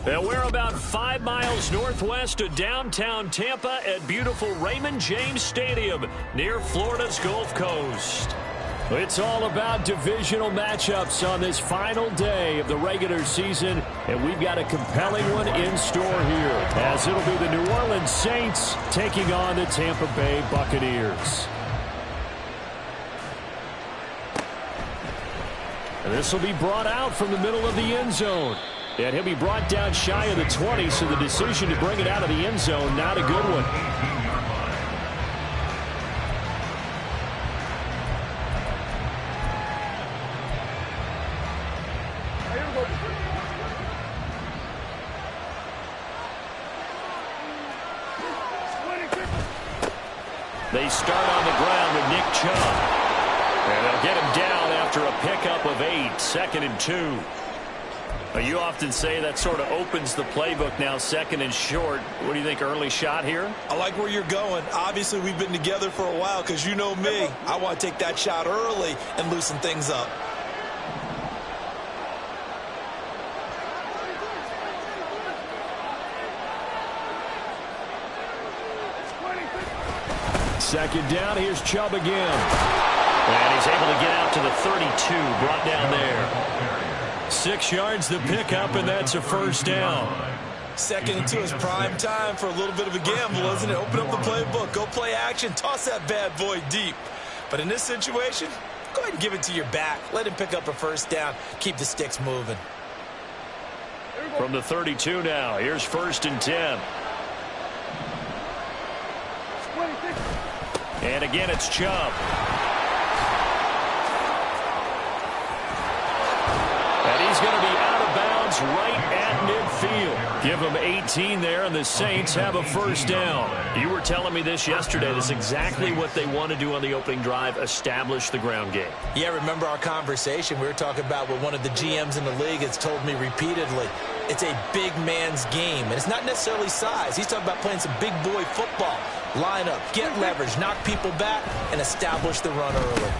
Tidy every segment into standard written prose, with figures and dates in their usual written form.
And we're about 5 miles northwest of downtown Tampa at beautiful Raymond James Stadium near Florida's Gulf Coast. It's all about divisional matchups on this final day of the regular season, and we've got a compelling one in store here, as it'll be the New Orleans Saints taking on the Tampa Bay Buccaneers. And this will be brought out from the middle of the end zone. And he'll be brought down shy of the 20, so the decision to bring it out of the end zone, not a good one. They start on the ground with Nick Chubb. And they'll get him down after a pickup of 8, 2nd and 2. You often say that sort of opens the playbook now, 2nd and short. What do you think, early shot here? I like where you're going. Obviously, we've been together for a while because you know me. I want to take that shot early and loosen things up. Second down, here's Chubb again. And he's able to get out to the 32, brought down there. 6 yards the pickup, and that's a first down. 2nd and 2 is prime time for a little bit of a gamble, isn't it? Open up the playbook, go play action, toss that bad boy deep. But in this situation, go ahead and give it to your back. Let him pick up a first down. Keep the sticks moving. From the 32 now, here's 1st and 10. And again, it's Chubb. And he's going to be out of bounds right at midfield. Give him 18 there, and the Saints have a first down. You were telling me this yesterday. This is exactly what they want to do on the opening drive, establish the ground game. Yeah, remember our conversation? We were talking about what one of the GMs in the league has told me repeatedly. It's a big man's game, and it's not necessarily size. He's talking about playing some big boy football. Line up, get leverage, knock people back, and establish the run early.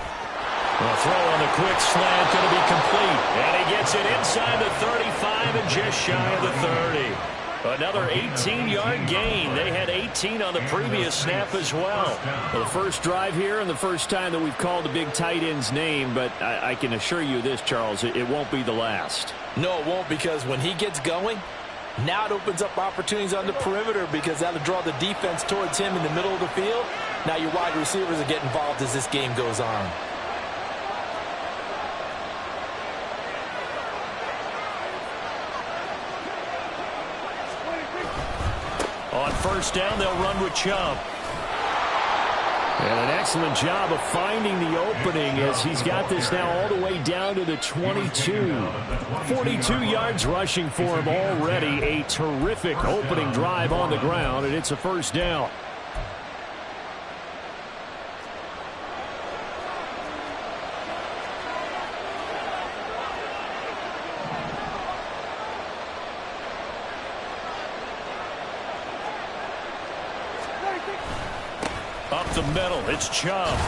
The throw on the quick slant going to be complete. And he gets it inside the 35 and just shy of the 30. Another 18-yard gain. They had 18 on the previous snap as well. The first drive here and the first time that we've called the big tight end's name, but I can assure you this, Charles, it won't be the last. No, it won't, because when he gets going, now it opens up opportunities on the perimeter because that'll draw the defense towards him in the middle of the field. Now your wide receivers will get involved as this game goes on. On first down, they'll run with Chubb. And an excellent job of finding the opening as he's got this now all the way down to the 22. 42 yards rushing for him already. A terrific opening drive on the ground, and it's a first down. Up the middle, it's Chubb.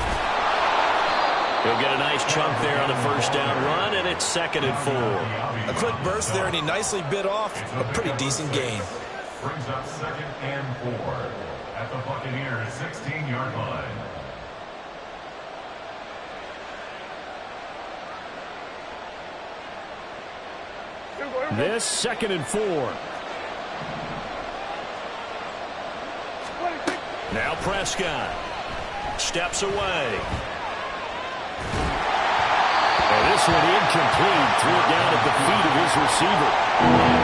He'll get a nice chunk there on the first down run, and it's 2nd and 4. A quick burst there, and he nicely bit off a pretty decent gain. Brings up 2nd and 4 at the Buccaneers' 16-yard line. This 2nd and 4. Now Prescott steps away. And this one incomplete. Threw it down at the feet of his receiver.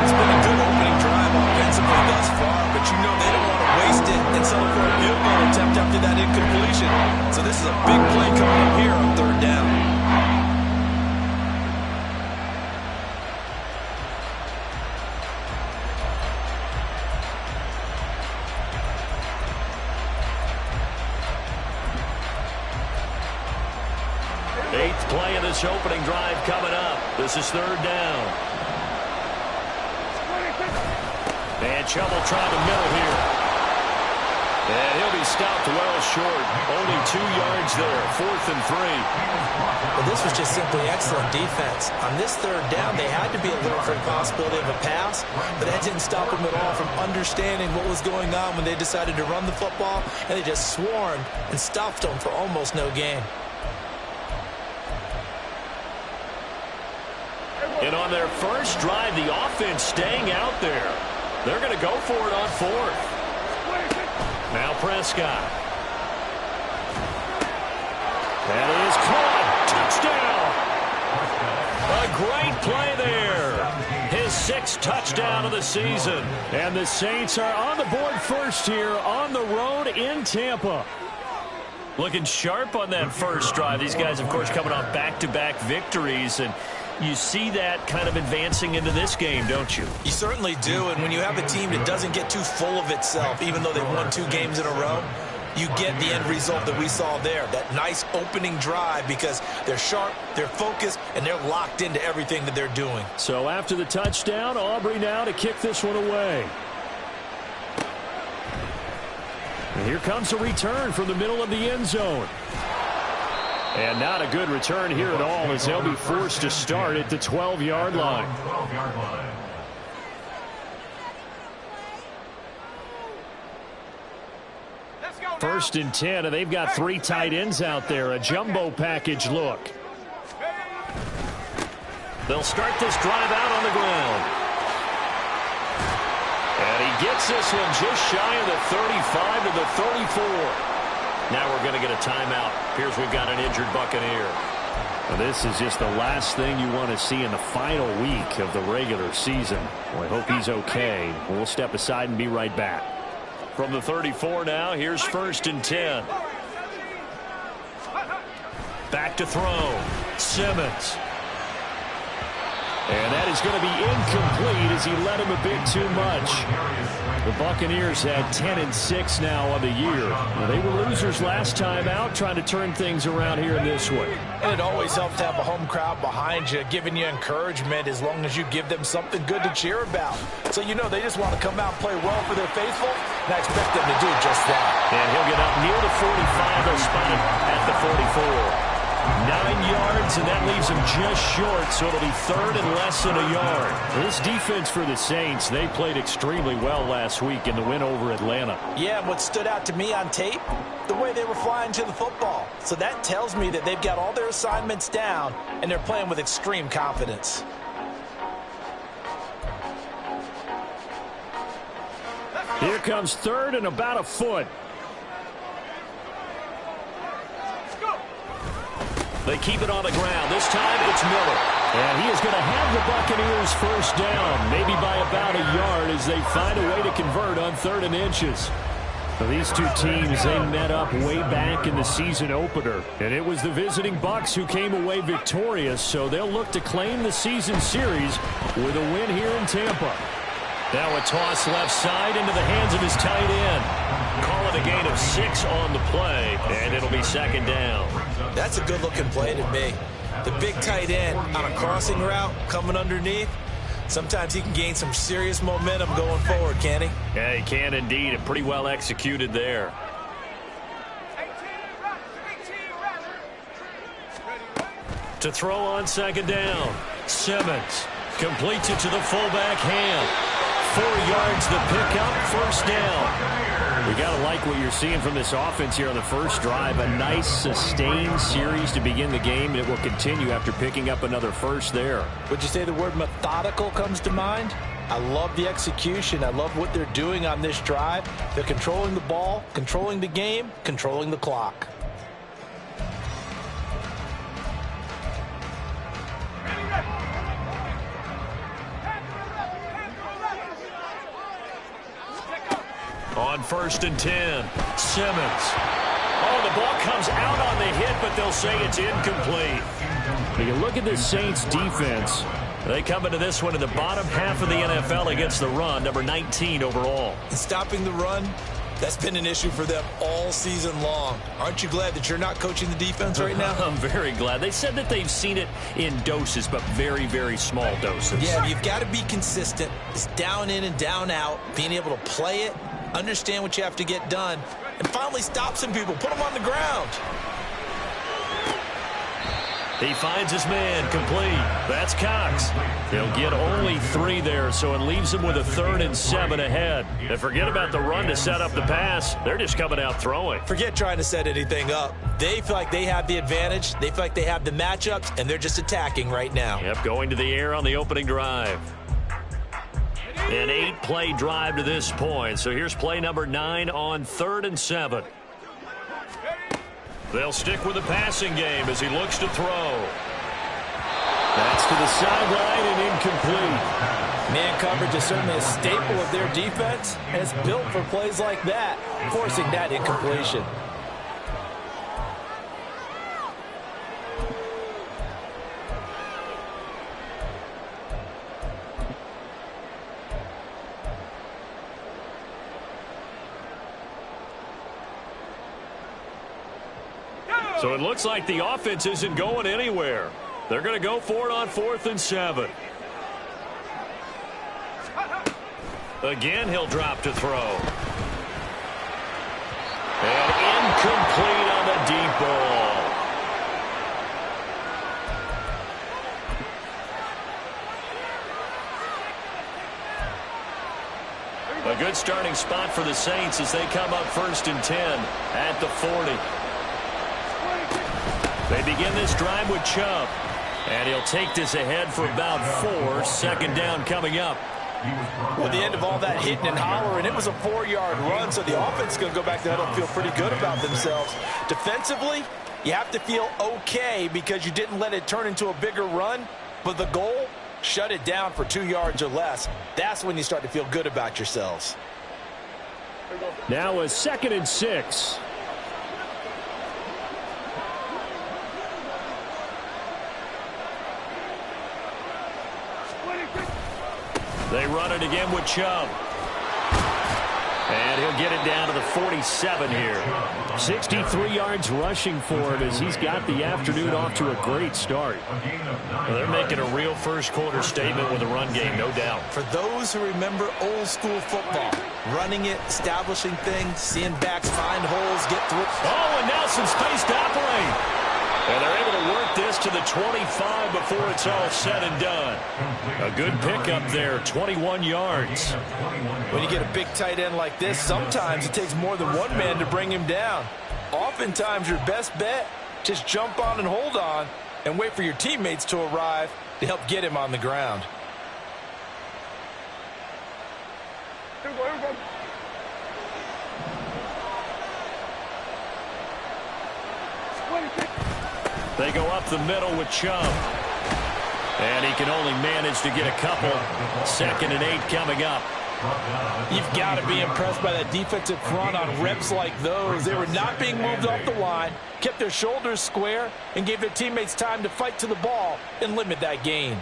It's been a good opening drive offensively thus far, but you know they don't want to waste it and settle for a field goal attempt after that incompletion. So this is a big play coming up here on 3rd down. Eighth play of this opening drive coming up. This is 3rd down. And Chubb will try the middle here. And he'll be stopped well short. Only 2 yards there. 4th and 3. Well, this was just simply excellent defense. On this 3rd down, they had to be alert for the possibility of a pass, but that didn't stop them at all from understanding what was going on when they decided to run the football, and they just swarmed and stuffed them for almost no gain. And on their first drive, the offense staying out there. They're going to go for it on 4th. Now Prescott. That is caught. Touchdown. A great play there. His 6th touchdown of the season. And the Saints are on the board first here on the road in Tampa. Looking sharp on that first drive. These guys, of course, coming off back-to-back victories, and you see that kind of advancing into this game, don't you? You certainly do, and when you have a team that doesn't get too full of itself, even though they've won 2 games in a row, you get the end result that we saw there, that nice opening drive, because they're sharp, they're focused, and they're locked into everything that they're doing. So after the touchdown, Aubrey now to kick this one away. And here comes a return from the middle of the end zone. And not a good return here at all, as they'll be forced to start at the 12-yard line. 12-yard line. First and 10, and they've got 3 tight ends out there. A jumbo package look. They'll start this drive out on the ground. And he gets this one just shy of the 35 to the 34. Now we're going to get a timeout. Appears we've got an injured Buccaneer. Well, this is just the last thing you want to see in the final week of the regular season. Well, I hope he's okay. We'll step aside and be right back. From the 34 now, here's 1st and 10. Back to throw. Simmons. And that is going to be incomplete as he led him a bit too much. The Buccaneers had 10-6 now on the year. Well, they were losers last time out, trying to turn things around here in this one. And it always helps to have a home crowd behind you, giving you encouragement as long as you give them something good to cheer about. So you know they just want to come out and play well for their faithful, and I expect them to do just that. And he'll get up near the 45. They'll spot him at the 44. 9 yards, and that leaves him just short, so it'll be 3rd and less than a yard. This defense for the Saints, they played extremely well last week in the win over Atlanta. Yeah, what stood out to me on tape, the way they were flying to the football. So that tells me that they've got all their assignments down, and they're playing with extreme confidence. Here comes 3rd and about a foot. They keep it on the ground. This time it's Miller. And he is going to have the Buccaneers first down, maybe by about a yard, as they find a way to convert on 3rd and inches. Now, these two teams, they met up way back in the season opener. And it was the visiting Bucs who came away victorious, so they'll look to claim the season series with a win here in Tampa. Now a toss left side into the hands of his tight end. Call it a gain of 6 on the play, and it'll be 2nd down. That's a good-looking play to me. The big tight end on a crossing route coming underneath. Sometimes he can gain some serious momentum going forward, can't he? Yeah, he can indeed, and pretty well executed there. To throw on 2nd down. Simmons completes it to the fullback hand. 4 yards the pickup, 1st down. We got to like what you're seeing from this offense here on the first drive. A nice sustained series to begin the game, and it will continue after picking up another first there. Would you say the word methodical comes to mind? I love the execution. I love what they're doing on this drive. They're controlling the ball, controlling the game, controlling the clock. On 1st and 10, Simmons. Oh, the ball comes out on the hit, but they'll say it's incomplete. When you look at this Saints defense, they come into this one in the bottom half of the NFL against the run, number 19 overall. And stopping the run, that's been an issue for them all season long. Aren't you glad that you're not coaching the defense right now? I'm very glad. They said that they've seen it in doses, but very, very small doses. Yeah, you've got to be consistent. It's down in and down out, being able to play it, understand what you have to get done, and finally stop some people. Put them on the ground. He finds his man, complete. That's Cox. He'll get only 3 there, so it leaves him with a 3rd and 7 ahead. And forget about the run to set up the pass. They're just coming out throwing. Forget trying to set anything up. They feel like they have the advantage. They feel like they have the matchups, and they're just attacking right now. Yep, going to the air on the opening drive. An 8-play drive to this point. So here's play number 9 on 3rd and 7. They'll stick with the passing game as he looks to throw. That's to the sideline and incomplete. Man coverage is certainly a staple of their defense, and it's built for plays like that, forcing that incompletion. So it looks like the offense isn't going anywhere. They're going to go for it on 4th and 7. Again, he'll drop to throw. And incomplete on the deep ball. A good starting spot for the Saints as they come up 1st and 10 at the 40. They begin this drive with Chubb. And he'll take this ahead for about 4. 2nd down coming up. Well, the end of all that hitting and hollering, it was a 4-yard run, so the offense is going to go back to that and feel pretty good about themselves. Defensively, you have to feel okay because you didn't let it turn into a bigger run, but the goal, shut it down for 2 yards or less. That's when you start to feel good about yourselves. Now a 2nd and 6. They run it again with Chubb. And he'll get it down to the 47 here. 63 yards rushing for him as he's got the afternoon off to a great start. Well, they're making a real first-quarter statement with a run game, no doubt. For those who remember old-school football, running it, establishing things, seeing backs find holes, get through. Oh, and now some space to operate. And they're able to work this to the 25 before it's all said and done. A good pickup there, 21 yards. When you get a big tight end like this, sometimes it takes more than one man to bring him down. Oftentimes, your best bet, just jump on and hold on and wait for your teammates to arrive to help get him on the ground. They go up the middle with Chubb. And he can only manage to get a couple. 2nd and 8 coming up. You've got to be impressed by that defensive front on reps like those. They were not being moved off the line, kept their shoulders square, and gave their teammates time to fight to the ball and limit that gain.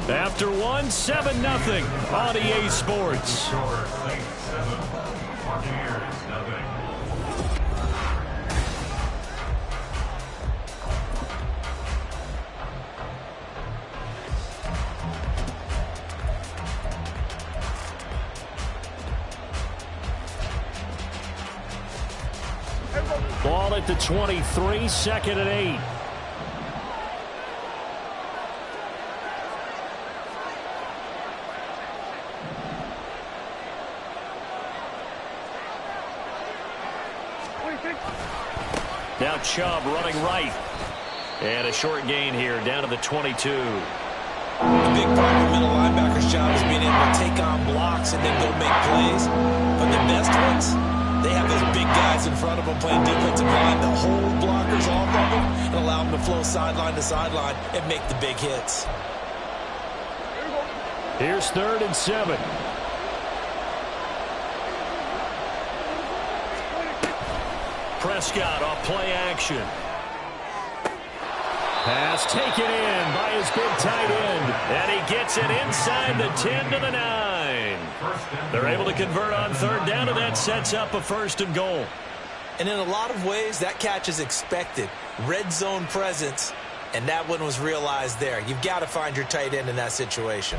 After 1, 7-0 on EA Sports. Ball at the 23, 2nd and 8. Now Chubb running right. And a short gain here down to the 22. The big part of the middle linebacker's job is being able to take on blocks and then go make plays. But the best ones, they have those big guys in front of them playing defensive line that hold blockers off of them and allow them to flow sideline to sideline and make the big hits. Here's 3rd and 7. Prescott off play action. Pass taken in by his big tight end. And he gets it inside the 10 to the 9. They're able to convert on third down, and that sets up a 1st and goal. And in a lot of ways, that catch is expected. Red zone presence, and that one was realized there. You've got to find your tight end in that situation.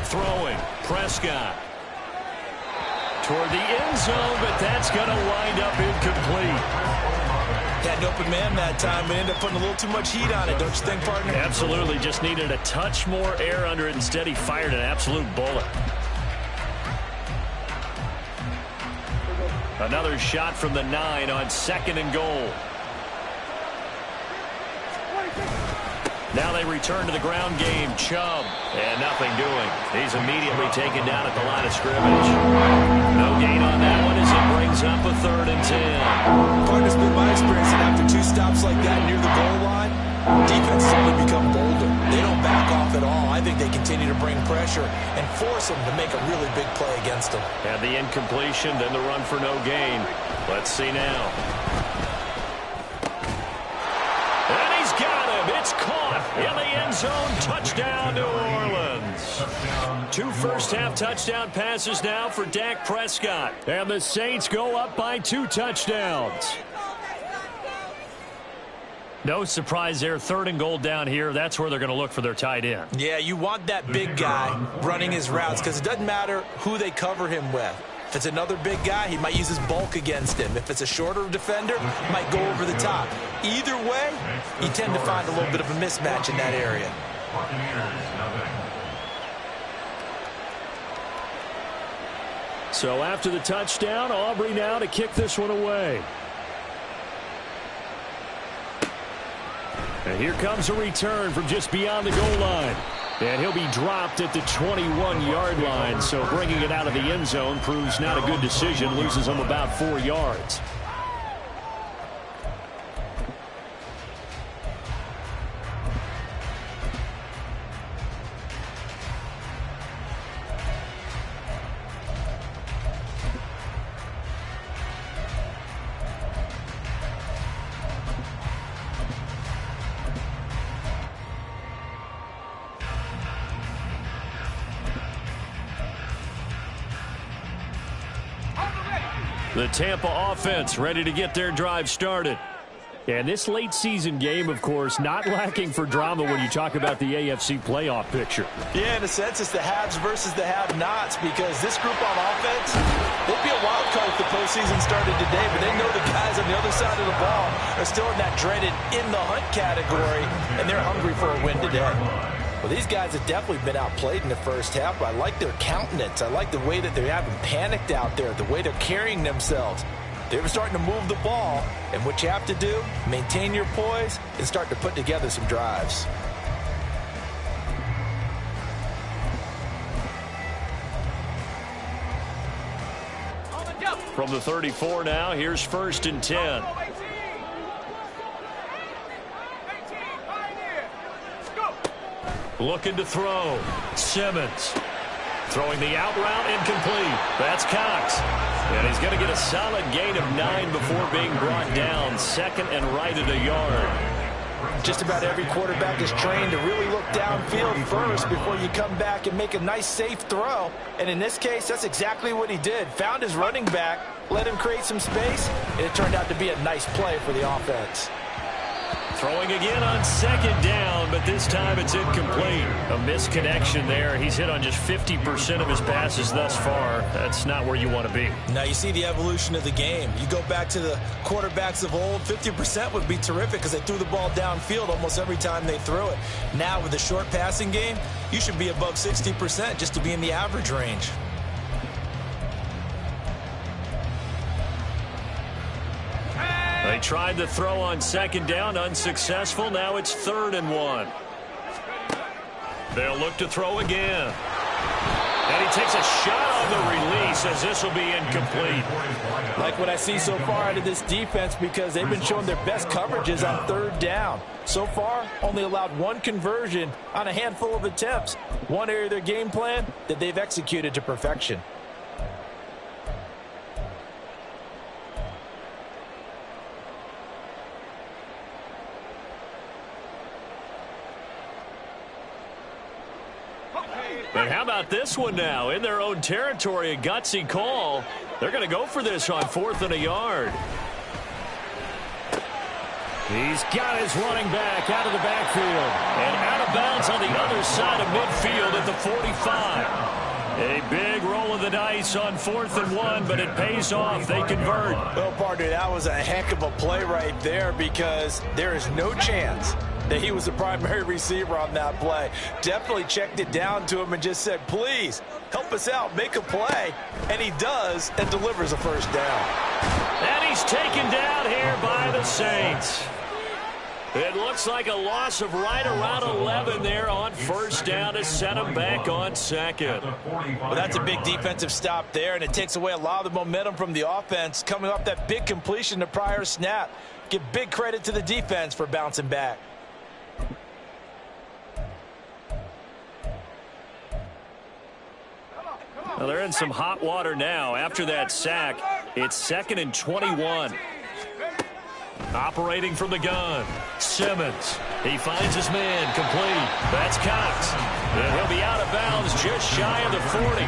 Throwing, Prescott. Toward the end zone, but that's going to wind up incomplete. Had an open man that time, but ended up putting a little too much heat on it, don't you think, partner? Absolutely, just needed a touch more air under it. Instead, he fired an absolute bullet. Another shot from the 9 on 2nd and goal. Now they return to the ground game. Chubb, and nothing doing. He's immediately taken down at the line of scrimmage. No gain on that one as it brings up a 3rd and 10. Partner's been my experience that after 2 stops like that near the goal line, defenses only become bolder. They don't back off at all. I think they continue to bring pressure and force them to make a really big play against them. Had the incompletion, then the run for no gain. Let's see now. And he's got him. It's caught in the end zone. Touchdown, New Orleans. 2 first-half touchdown passes now for Dak Prescott. And the Saints go up by 2 touchdowns. No surprise there. 3rd and goal down here. That's where they're going to look for their tight end. Yeah, you want that big guy running his routes because it doesn't matter who they cover him with. If it's another big guy, he might use his bulk against him. If it's a shorter defender, he might go over the top. Either way, you tend to find a little bit of a mismatch in that area. So after the touchdown, Aubrey now to kick this one away. And here comes a return from just beyond the goal line. And he'll be dropped at the 21-yard line. So bringing it out of the end zone proves not a good decision. Loses him about 4 yards. The Tampa offense ready to get their drive started. And this late season game, of course, not lacking for drama when you talk about the AFC playoff picture. Yeah, in a sense, it's the haves versus the have-nots because this group on offense, they'd be a wild card if the postseason started today, but they know the guys on the other side of the ball are still in that dreaded in-the-hunt category, and they're hungry for a win today. Well, these guys have definitely been outplayed in the first half, but I like their countenance. I like the way that they haven't panicked out there, the way they're carrying themselves. They're starting to move the ball, and what you have to do, maintain your poise and start to put together some drives. From the 34 now, here's 1st and 10. Looking to throw. Simmons. Throwing the out route, incomplete. That's Cox. And he's going to get a solid gain of 9 before being brought down. 2nd and right at a yard. Just about every quarterback is trained to really look downfield first before you come back and make a nice, safe throw. And in this case, that's exactly what he did. Found his running back, let him create some space, and it turned out to be a nice play for the offense. Throwing again on 2nd down, but this time it's incomplete. A misconnection there. He's hit on just 50% of his passes thus far. That's not where you want to be. Now you see the evolution of the game. You go back to the quarterbacks of old, 50% would be terrific because they threw the ball downfield almost every time they threw it. Now with the short passing game, you should be above 60% just to be in the average range. They tried to throw on 2nd down, unsuccessful. Now it's 3rd and 1. They'll look to throw again. And he takes a shot on the release as this will be incomplete. Like what I see so far out of this defense because they've been showing their best coverages on 3rd down. So far, only allowed 1 conversion on a handful of attempts. One area of their game plan that they've executed to perfection. And how about this one now? In their own territory, a gutsy call. They're going to go for this on 4th and a yard. He's got his running back out of the backfield. And out of bounds on the other side of midfield at the 45. A big roll of the dice on 4th and 1, but it pays off. They convert. Well, partner, that was a heck of a play right there because there is no chance that he was the primary receiver on that play. Definitely checked it down to him and just said, please, help us out, make a play. And he does and delivers a first down. And he's taken down here by the Saints. It looks like a loss of right around 11 there on first down to set him back on second. Well, that's a big defensive stop there, and it takes away a lot of the momentum from the offense coming off that big completion the prior snap. Give big credit to the defense for bouncing back. Well, they're in some hot water now. After that sack, it's 2nd and 21. Operating from the gun, Simmons. He finds his man, complete. That's Cox. And he'll be out of bounds just shy of the 40.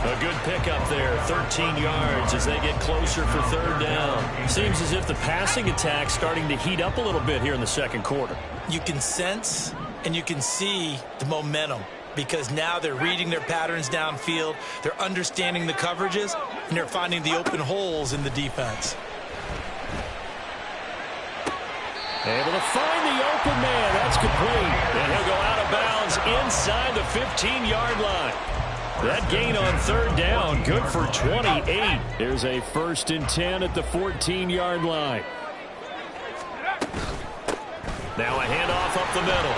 A good pickup there, 13 yards as they get closer for 3rd down. Seems as if the passing attack's starting to heat up a little bit here in the second quarter. You can sense and you can see the momentum because now they're reading their patterns downfield, they're understanding the coverages, and they're finding the open holes in the defense. Able to find the open man. That's complete. And he'll go out of bounds inside the 15-yard line. That gain on 3rd down, good for 28. There's a 1st and 10 at the 14-yard line. Now a handoff up the middle.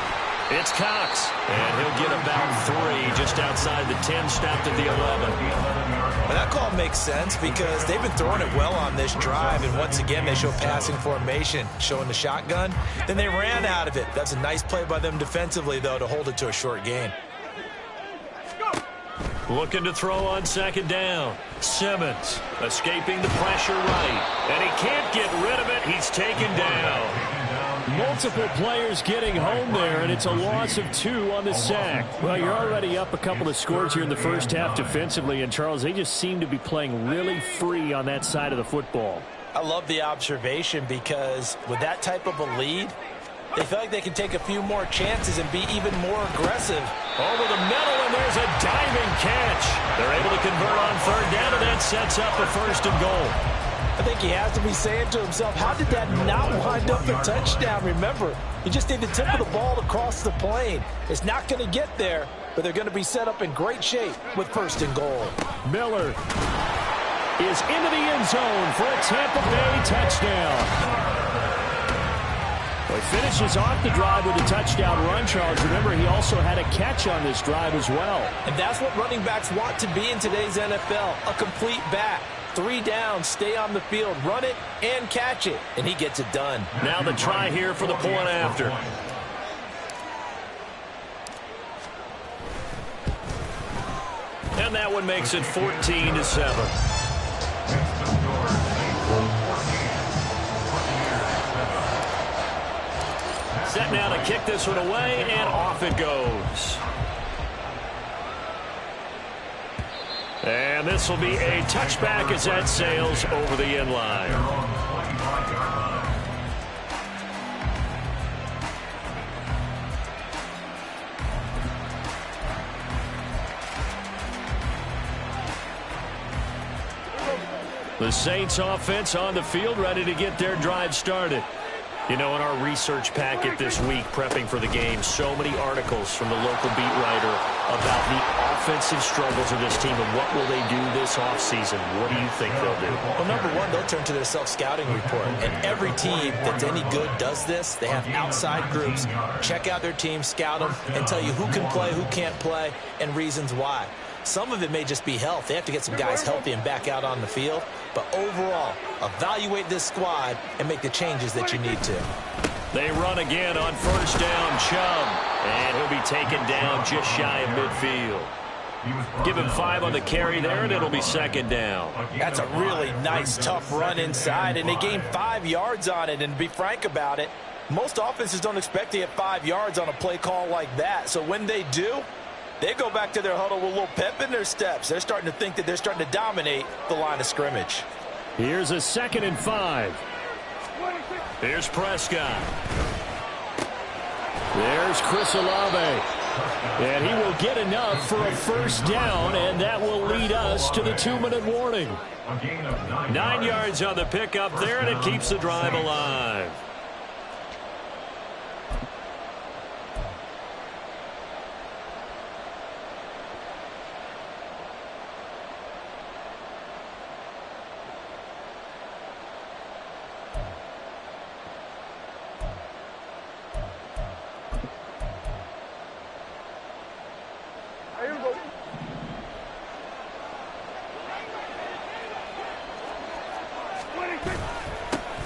It's Cox. And he'll get about 3 just outside the 10, stopped at the 11. And that call makes sense because they've been throwing it well on this drive, and once again they show passing formation, showing the shotgun. Then they ran out of it. That's a nice play by them defensively, though, to hold it to a short gain. Looking to throw on 2nd down. Simmons escaping the pressure right, and he can't get rid of it. He's taken down. Multiple players getting home there, and it's a loss of 2 on the sack. Well, you're already up a couple of scores here in the first half defensively, and Charles, they just seem to be playing really free on that side of the football. I love the observation because with that type of a lead, they feel like they can take a few more chances and be even more aggressive. Over the middle, and there's a diving catch. They're able to convert on 3rd down, and that sets up a 1st and goal. I think he has to be saying to himself, how did that not wind up a touchdown? Remember, you just need the tip of the ball to cross the plane. It's not going to get there, but they're going to be set up in great shape with 1st and goal. Miller is into the end zone for a Tampa Bay touchdown. Well, he finishes off the drive with a touchdown run, Charles. Remember, he also had a catch on this drive as well. And that's what running backs want to be in today's NFL, a complete back. 3 down, stay on the field, run it, and catch it. And he gets it done. Now the try here for the point after. And that one makes it 14-7. Set now to kick this one away, and off it goes. And this will be a touchback as that sails over the end line. The Saints offense on the field, ready to get their drive started. You know, in our research packet this week, prepping for the game, so many articles from the local beat writer about the offensive struggles of this team and what will they do this offseason. What do you think they'll do? Well, number one, they'll turn to their self-scouting report. And every team that's any good does this. They have outside groups. Check out their team, scout them, and tell you who can play, who can't play, and reasons why. Some of it may just be health. They have to get some guys healthy and back out on the field. But overall, evaluate this squad and make the changes that you need to. They run again on 1st down, Chubb. And he'll be taken down just shy of midfield. Give him 5 on the carry there, and it'll be 2nd down. That's a really nice, tough run inside, and they gained 5 yards on it. And to be frank about it, most offenses don't expect to get 5 yards on a play call like that. So when they do, They go back to their huddle with a little pep in their steps. They're starting to think that they're starting to dominate the line of scrimmage. Here's a 2nd and 5. Here's Prescott. There's Chris Olave. And he will get enough for a first down, and that will lead us to the 2-minute warning. 9 yards on the pickup there, and it keeps the drive alive.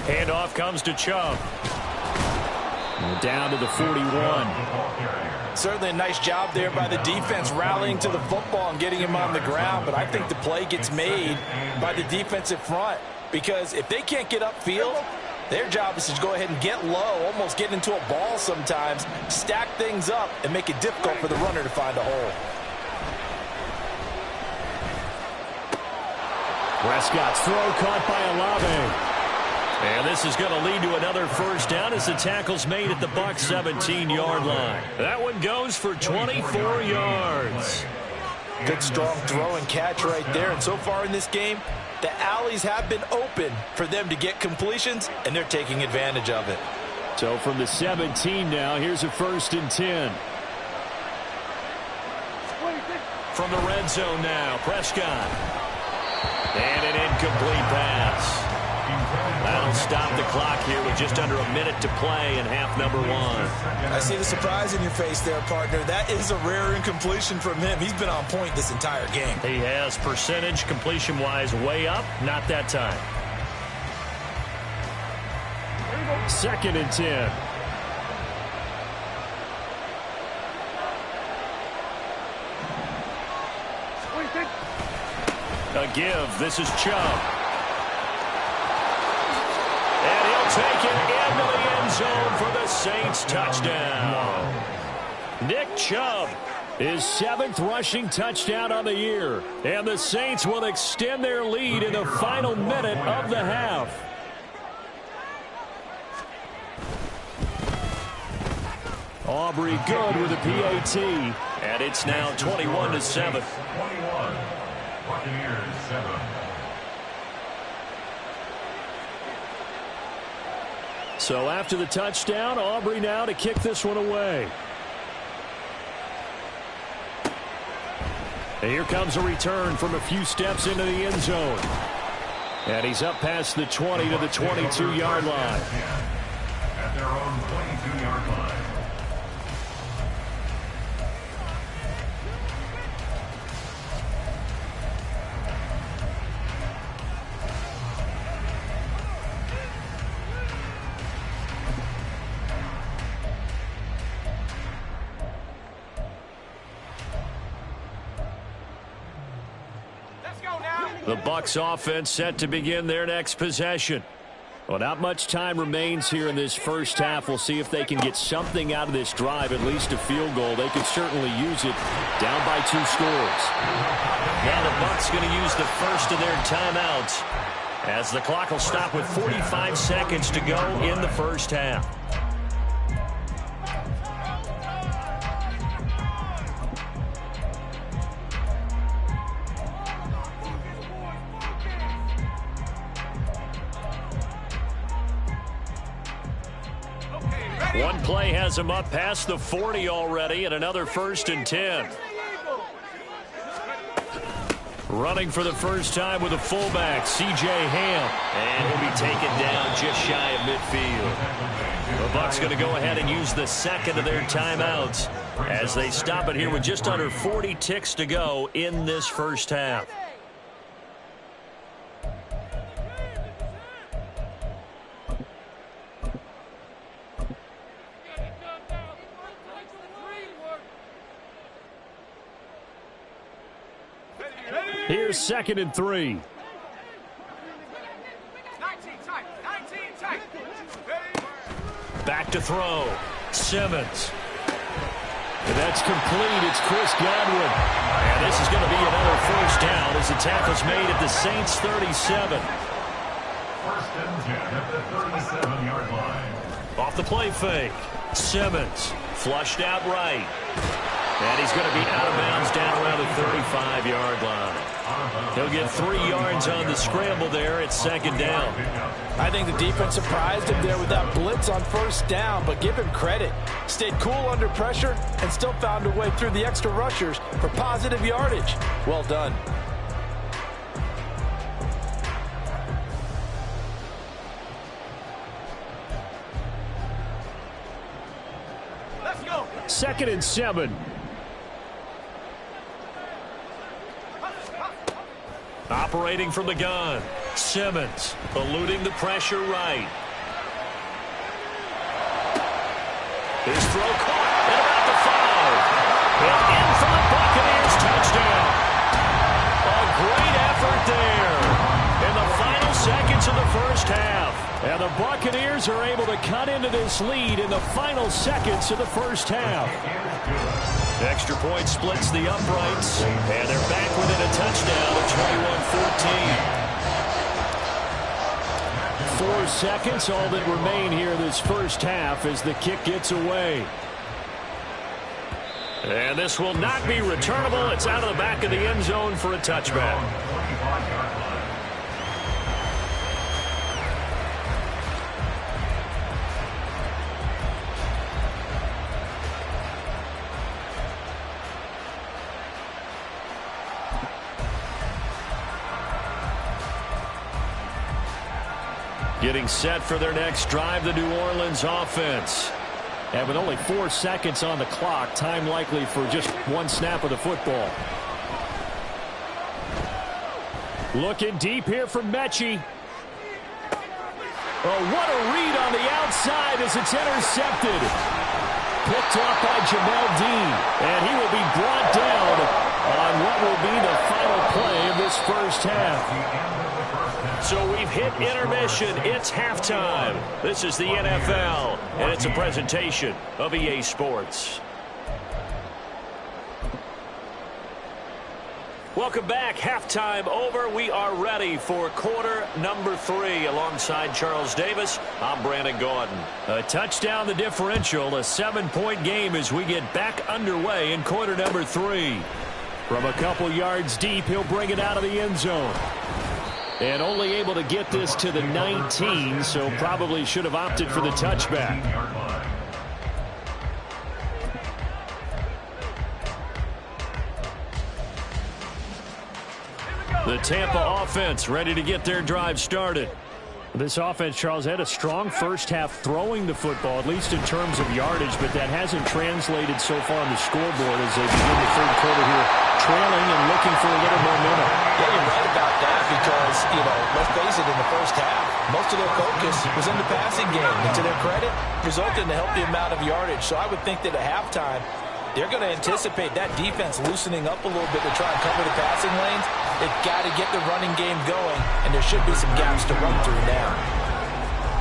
Handoff comes to Chubb. Down to the 41. Certainly a nice job there by the defense rallying to the football and getting him on the ground, but I think the play gets made by the defensive front because if they can't get upfield, their job is to go ahead and get low, almost get into a ball sometimes, stack things up, and make it difficult for the runner to find a hole. Prescott's throw caught by Olave. And this is going to lead to another first down as the tackle's made at the Bucs 17-yard line. That one goes for 24 yards. Good strong throw and catch right there. And so far in this game, the alleys have been open for them to get completions, and they're taking advantage of it. So from the 17 now, here's a 1st and 10. From the red zone now, Prescott. And an incomplete pass. That'll stop the clock here with just under a minute to play in half number 1. I see the surprise in your face there, partner. That is a rare incompletion from him. He's been on point this entire game. He has percentage completion-wise way up. Not that time. 2nd and 10. A give. This is Chubb. And he'll take it into the end zone for the Saints touchdown. Nick Chubb, his 7th rushing touchdown on the year. And the Saints will extend their lead in the final minute of the half. Aubrey good with a PAT. And it's now 21-7. 21. Buccaneers 7. So after the touchdown, Aubrey now to kick this one away. And here comes a return from a few steps into the end zone. And he's up past the 20 to the 22-yard line. At their own 22-yard line. The Bucs offense set to begin their next possession. Well, not much time remains here in this first half. We'll see if they can get something out of this drive, at least a field goal. They could certainly use it down by 2 scores. Now the Bucs going to use the first of their timeouts as the clock will stop with 45 seconds to go in the first half. One play has him up past the 40 already, and another 1st and 10. Running for the first time with a fullback, C.J. Ham. And he'll be taken down just shy of midfield. The Bucs going to go ahead and use the 2nd of their timeouts as they stop it here with just under 40 ticks to go in this first half. Here's 2nd and 3. Back to throw. Simmons. And that's complete. It's Chris Godwin. And this is going to be another first down as the tackle's made at the Saints' 37. First and 10 at the 37-yard line. Off the play fake. Simmons flushed out right. And he's going to be out of bounds down around the 35-yard line. He'll get 3 yards on the scramble there at second down. I think the defense surprised him there with that blitz on first down, but give him credit. Stayed cool under pressure and still found a way through the extra rushers for positive yardage. Well done. Let's go. 2nd and 7. Operating from the gun. Simmons eluding the pressure right. His throw caught at about the 5. And in for the Buccaneers touchdown. A great effort there in the final seconds of the first half. And the Buccaneers are able to cut into this lead in the final seconds of the first half. Extra point splits the uprights, and they're back within a touchdown at 21-14. 4 seconds, all that remain here this first half as the kick gets away. And this will not be returnable. It's out of the back of the end zone for a touchback. Getting set for their next drive, the New Orleans offense. And with only 4 seconds on the clock, time likely for just 1 snap of the football. Looking deep here from Mechie. Oh, what a read on the outside as it's intercepted. Picked off by Jamel Dean. And he will be brought down on what will be the final play of this first half. So we've hit intermission. It's halftime. This is the NFL, and it's a presentation of EA Sports. Welcome back. Halftime over. We are ready for quarter number 3. Alongside Charles Davis, I'm Brandon Gaudin. A touchdown the differential, a 7-point game as we get back underway in quarter number 3. From a couple yards deep, he'll bring it out of the end zone. And only able to get this to the 19, so probably should have opted for the touchback. The Tampa offense ready to get their drive started. This offense, Charles, had a strong first half throwing the football, at least in terms of yardage, but that hasn't translated so far on the scoreboard as they begin the third quarter here, trailing and looking for a little momentum. Yeah, you're right about that because, let's face it, in the first half, most of their focus was in the passing game. And to their credit, resulted in a healthy amount of yardage. So I would think that at halftime, they're going to anticipate that defense loosening up a little bit to try and cover the passing lanes. They've got to get the running game going, and there should be some gaps to run through now.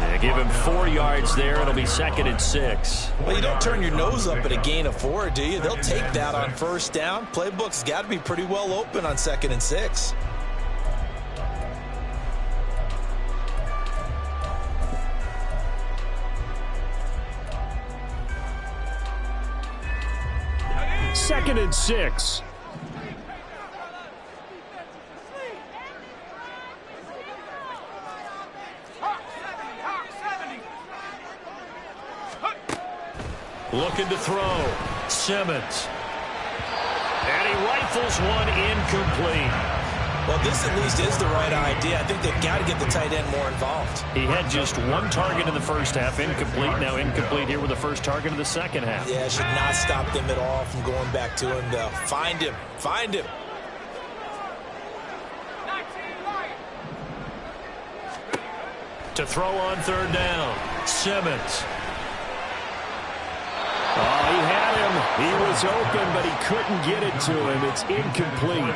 Yeah, give him 4 yards there. It'll be 2nd and 6. Well, you don't turn your nose up at a gain of 4, do you? They'll take that on first down. Playbook's got to be pretty well open on 2nd and 6. Second and 6. Looking to throw. Simmons. And he rifles one incomplete. Well, this at least is the right idea. I think they've got to get the tight end more involved. He had just 1 target in the first half, incomplete. Now incomplete here with the first target of the second half. Yeah, should not stop them at all from going back to him, though. Find him. Find him. To throw on third down. Simmons. Oh, he had him. He was open, but he couldn't get it to him. It's incomplete.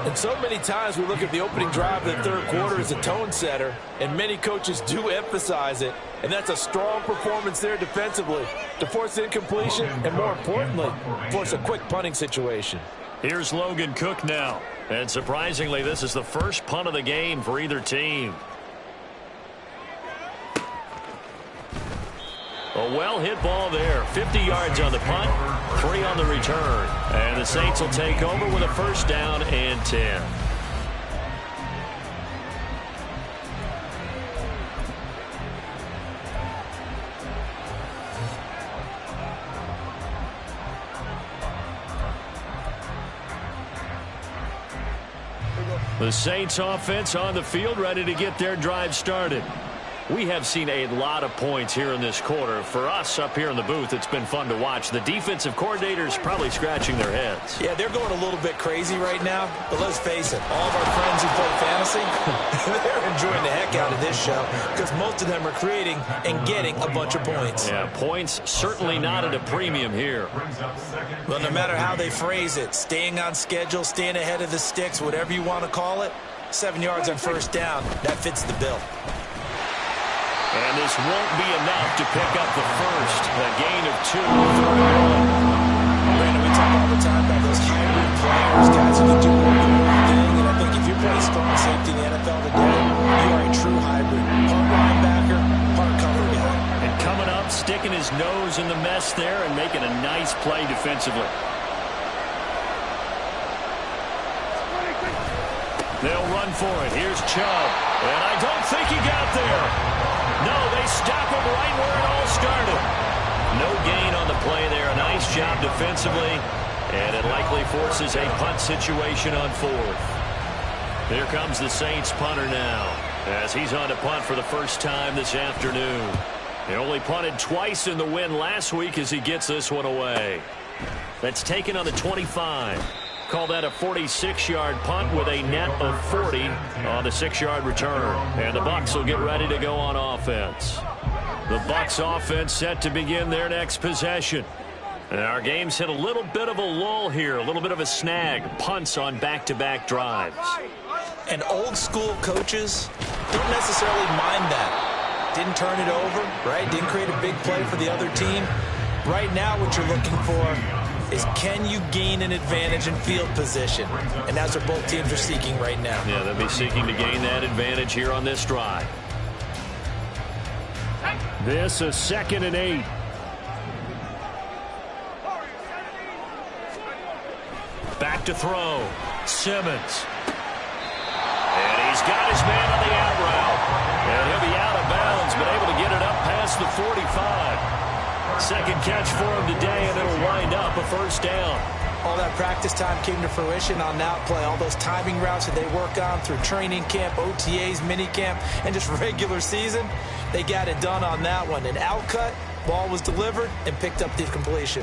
And so many times we look at the opening drive of the third quarter as a tone setter, and many coaches do emphasize it. And that's a strong performance there defensively to force incompletion and, more importantly, force a quick punting situation. Here's Logan Cook now. And surprisingly, this is the first punt of the game for either team. A well-hit ball there. 50 yards on the punt, 3 on the return. And the Saints will take over with a first down and 10. The Saints offense on the field, ready to get their drive started. We have seen a lot of points here in this quarter. For us up here in the booth, it's been fun to watch. The defensive coordinators probably scratching their heads. Yeah, they're going a little bit crazy right now. But let's face it, all of our friends who play fantasy, they're enjoying the heck out of this show because most of them are creating and getting a bunch of points. Yeah, points certainly not at a premium here. Well, no matter how they phrase it, staying on schedule, staying ahead of the sticks, whatever you want to call it, 7 yards on first down, that fits the bill. And this won't be enough to pick up the first. A gain of 2. Brandon, we talk all the time about those hybrid players, guys who can do more than one thing. And I think if you're playing strong safety in the NFL today, you are a true hybrid. Part linebacker, part cover guy. And coming up, sticking his nose in the mess there and making a nice play defensively. They'll run for it. Here's Chubb. And I don't think he got there. No, they stop him right where it all started. No gain on the play there. A nice job defensively. And it likely forces a punt situation on 4th. Here comes the Saints punter now, as he's on to punt for the first time this afternoon. He only punted twice in the win last week as he gets this one away. That's taken on the 25. Call that a 46-yard punt with a net of 40 on the 6-yard return. And the Bucs will get ready to go on offense. The Bucs offense set to begin their next possession. And our game's hit a little bit of a lull here, a little bit of a snag. Punts on back-to-back drives. And old-school coaches don't necessarily mind that. Didn't turn it over, right? Didn't create a big play for the other team. Right now what you're looking for is, can you gain an advantage in field position? And that's what both teams are seeking right now. Yeah, they'll be seeking to gain that advantage here on this drive. This is 2nd and 8. Back to throw. Simmons. And he's got his man on the out route. And he'll be out of bounds, but able to get it up past the 45. Second catch for him today, and it'll wind up a first down. All that practice time came to fruition on that play. All those timing routes that they work on through training camp, OTAs, mini camp, and just regular season, they got it done on that one. An out cut, ball was delivered, and picked up the completion.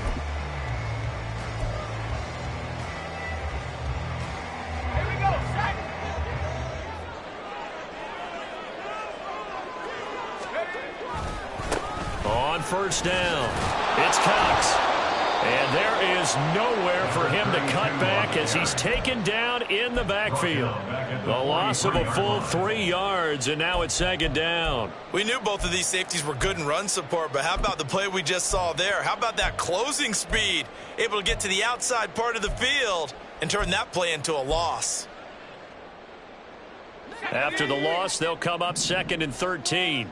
On first down, it's Cox. And there is nowhere for him to cut back as he's taken down in the backfield. The loss of a full 3 yards, and now it's 2nd down. We knew both of these safeties were good in run support, but how about the play we just saw there? How about that closing speed? Able to get to the outside part of the field and turn that play into a loss. After the loss, they'll come up 2nd and 13.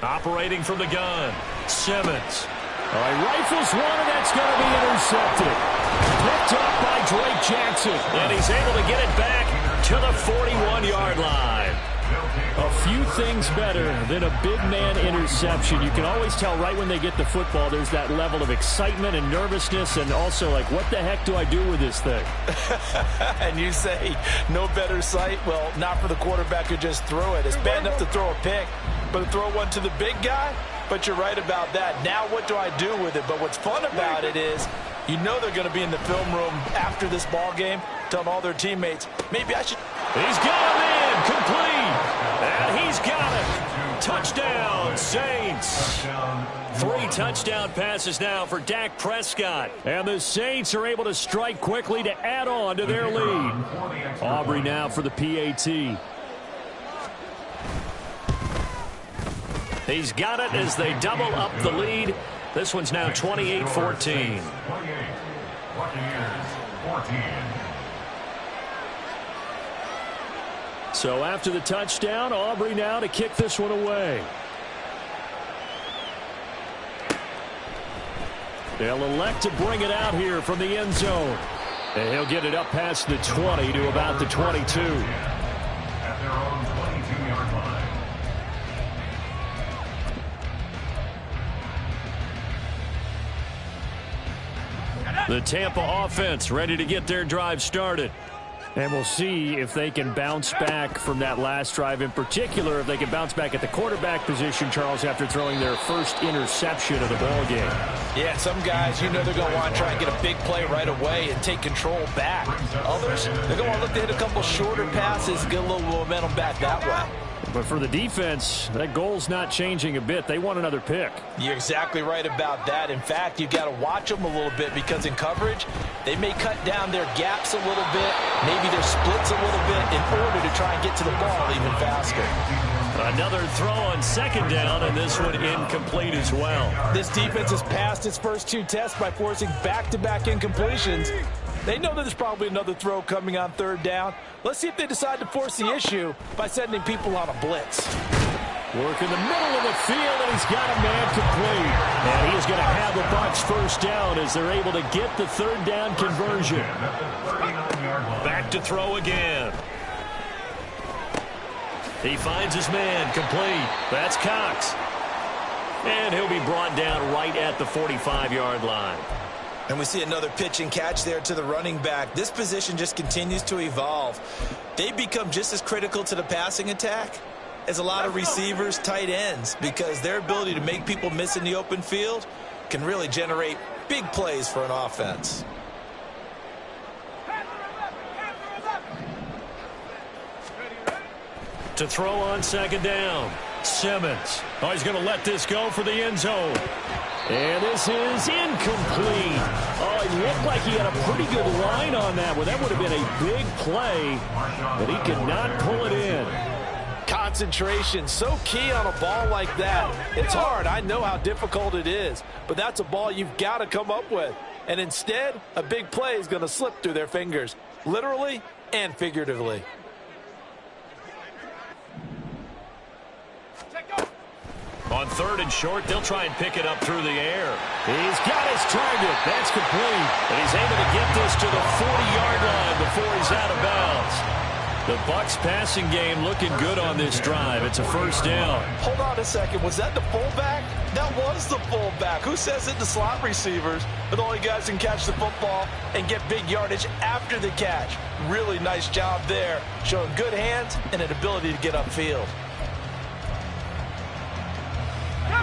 Operating from the gun, Simmons. All right, rifles one, and that's going to be intercepted. Picked up by Drake Jackson, and he's able to get it back to the 41-yard line. A few things better than a big man interception. You can always tell right when they get the football, there's that level of excitement and nervousness, and also like, what the heck do I do with this thing? And you say, no better sight? Well, not for the quarterback who just threw it. It's bad enough to throw a pick, but to throw one to the big guy? But you're right about that. Now what do I do with it? But what's fun about it is, you know they're going to be in the film room after this ball game, telling all their teammates, maybe I should. He's got him in. complete. And he's got it. Touchdown, Saints. 3 touchdown passes now for Dak Prescott. And the Saints are able to strike quickly to add on to their lead. Aubrey now for the PAT. He's got it as they double up the lead. This one's now 28-14. 28. Buccaneers 14. So after the touchdown, Aubrey now to kick this one away. They'll elect to bring it out here from the end zone. And he'll get it up past the 20 to about the 22. At their own 22-yard line. The Tampa offense ready to get their drive started. And we'll see if they can bounce back from that last drive. In particular, if they can bounce back at the quarterback position, Charles, after throwing their first interception of the ball game. Yeah, some guys, you know they're going to want to try and get a big play right away and take control back. Others, they're going to want to look to hit a couple shorter passes, get a little momentum back that way. But for the defense, that goal's not changing a bit. They want another pick. You're exactly right about that. In fact, you've got to watch them a little bit because in coverage, they may cut down their gaps a little bit, maybe their splits a little bit in order to try and get to the ball even faster. Another throw on second down, and this one incomplete as well. This defense has passed its first 2 tests by forcing back-to-back incompletions. They know that there's probably another throw coming on third down. Let's see if they decide to force the issue by sending people on a blitz. Work in the middle of the field, and he's got a man complete. And he's going to have the Bucs first down as they're able to get the third down conversion. Back to throw again. He finds his man complete. That's Cox. And he'll be brought down right at the 45-yard line. And we see another pitch and catch there to the running back. This position just continues to evolve. They become just as critical to the passing attack as a lot of receivers, tight ends, because their ability to make people miss in the open field can really generate big plays for an offense. To throw on second down, Simmons. Oh, he's going to let this go for the end zone. And this is incomplete. Oh, it looked like he had a pretty good line on that one. That would have been a big play, but he could not pull it in. Concentration, so key on a ball like that. It's hard. I know how difficult it is, but that's a ball you've got to come up with. And instead, a big play is going to slip through their fingers, literally and figuratively. On third and short, they'll try and pick it up through the air. He's got his target. That's complete. And he's able to get this to the 40-yard line before he's out of bounds. The Bucs passing game looking good on this drive. It's a first down. Hold on a second. Was that the fullback? That was the fullback. Who says it? The slot receivers are the only guys who can catch the football and get big yardage after the catch. Really nice job there, showing good hands and an ability to get upfield.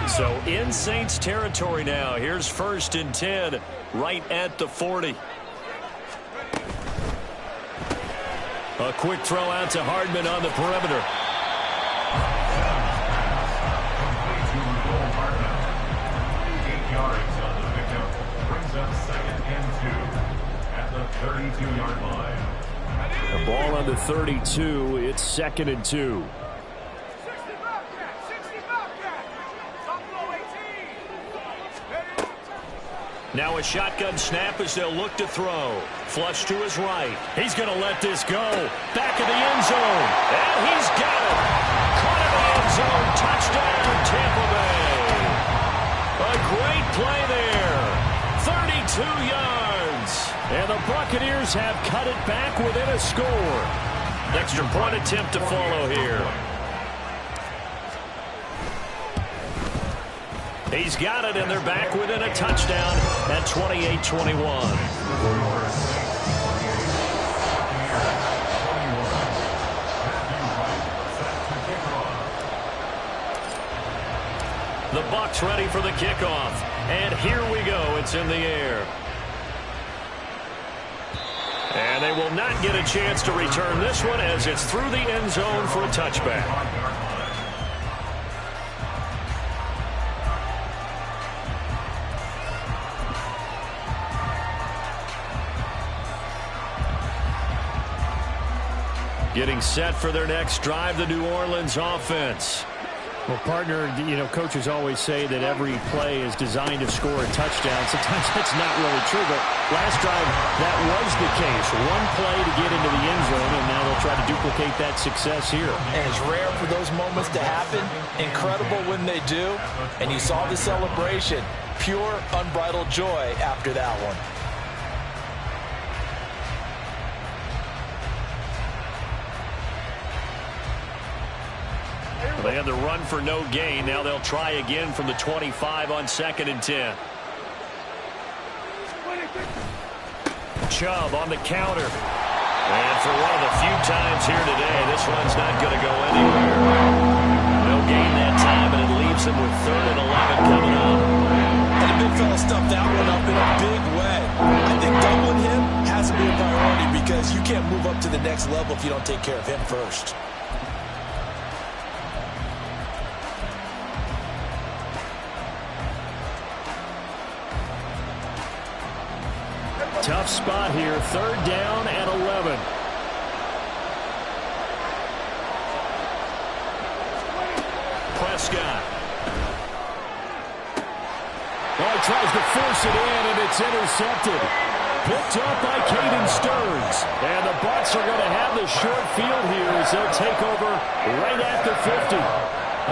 So in Saints territory now. Here's first and 10 right at the 40. A quick throw out to Hardman on the perimeter. Complete to Hardman. 8 yards on the pickup. Brings up second and 2 at the 32-yard line. The ball on the 32. It's second and 2. Now a shotgun snap as they'll look to throw. Flush to his right. He's going to let this go. Back of the end zone. And he's got it. Caught in the end zone. Touchdown, Tampa Bay. A great play there. 32 yards. And the Buccaneers have cut it back within a score. Extra point attempt to follow here. He's got it, and they're back within a touchdown at 28-21. The Bucs ready for the kickoff. And here we go. It's in the air. And they will not get a chance to return this one as it's through the end zone for a touchback. Getting set for their next drive, the New Orleans offense. Well, partner, coaches always say that every play is designed to score a touchdown. Sometimes that's not really true, but last drive, that was the case. One play to get into the end zone, and now they'll try to duplicate that success here. And it's rare for those moments to happen. Incredible when they do. And you saw the celebration. Pure, unbridled joy after that one. They had the run for no gain. Now they'll try again from the 25 on 2nd and 10. Chubb on the counter. And for one of the few times here today, this one's not going to go anywhere. No gain that time, and it leaves them with 3rd and 11 coming up. And the big fella stuffed that one up in a big way. I think doubling him has to be a priority because you can't move up to the next level if you don't take care of him first. Tough spot here, 3rd down and 11. Prescott. Well, he tries to force it in, and it's intercepted. Picked up by Caden Stearns. And the Bucs are going to have the short field here as they'll take over right at the 50.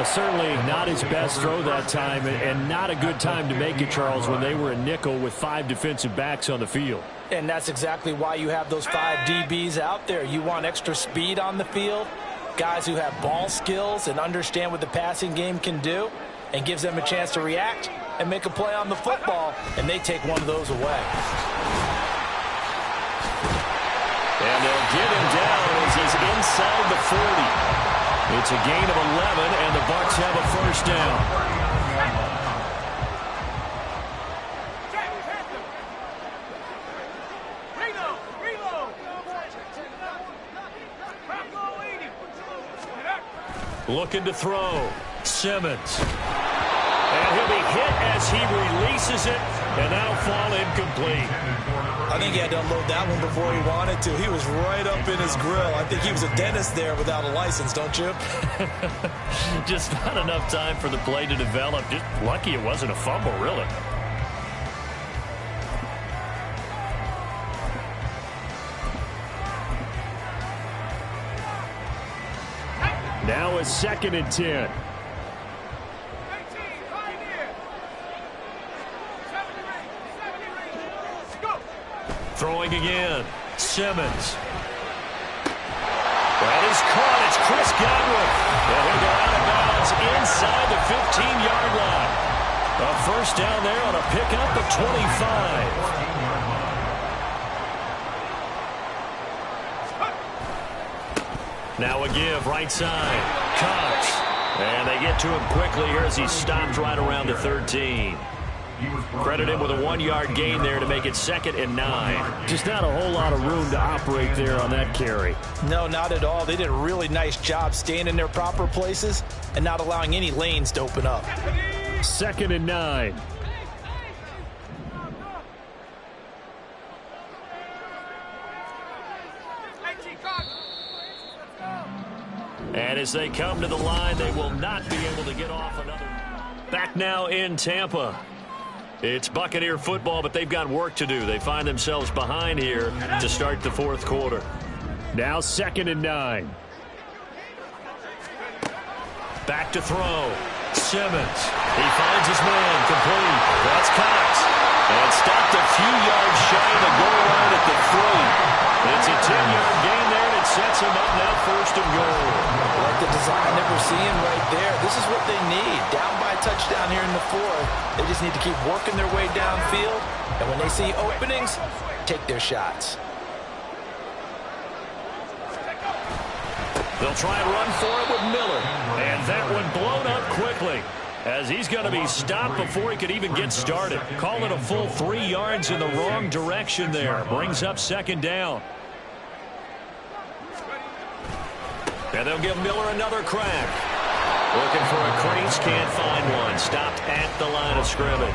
Certainly not his best throw that time, and not a good time to make it, Charles, when they were a nickel with 5 defensive backs on the field. And that's exactly why you have those 5 DBs out there. You want extra speed on the field, guys who have ball skills and understand what the passing game can do, and gives them a chance to react and make a play on the football, and they take one of those away. And they'll get him down as he's inside the 40. It's a gain of 11, and the Bucs have a 1st down. Looking to throw. Simmons. And he'll be hit as he releases it, and that'll fall incomplete. I think he had to unload that one before he wanted to. He was right up in his grill. I think he was a dentist there without a license, don't you? Just not enough time for the play to develop. Just lucky it wasn't a fumble, really. Now a 2nd and 10. Throwing again. Simmons. That is caught. It's Chris Godwin. And he'll go out of bounds inside the 15-yard line. A 1st down there on a pickup of 25. Now a give right side. Cox. And they get to him quickly here as he stopped right around the 13. Credit him with a 1-yard gain there to make it 2nd and 9. Just not a whole lot of room to operate there on that carry. No, not at all. They did a really nice job staying in their proper places and not allowing any lanes to open up. 2nd and 9. And as they come to the line, they will not be able to get off another. Back now in Tampa. It's Buccaneer football, but they've got work to do. They find themselves behind here to start the 4th quarter. Now 2nd and 9. Back to throw. Simmons. He finds his man. Complete. That's Cox. And stopped a few yards shy of the goal line at the 3. It's a 10-yard gain there, and it sets him up now 1st and goal. Like the design that we're seeing right there. This is what they need. Down by a touchdown here in the 4th. They just need to keep working their way downfield. And when they see openings, take their shots. They'll try and run for it with Miller. And that one blown up quickly. as he's going to be stopped before he could even get started. Call it a full 3 yards in the wrong direction there. Brings up second down. And they'll give Miller another crack. Looking for a crease, can't find one. Stopped at the line of scrimmage.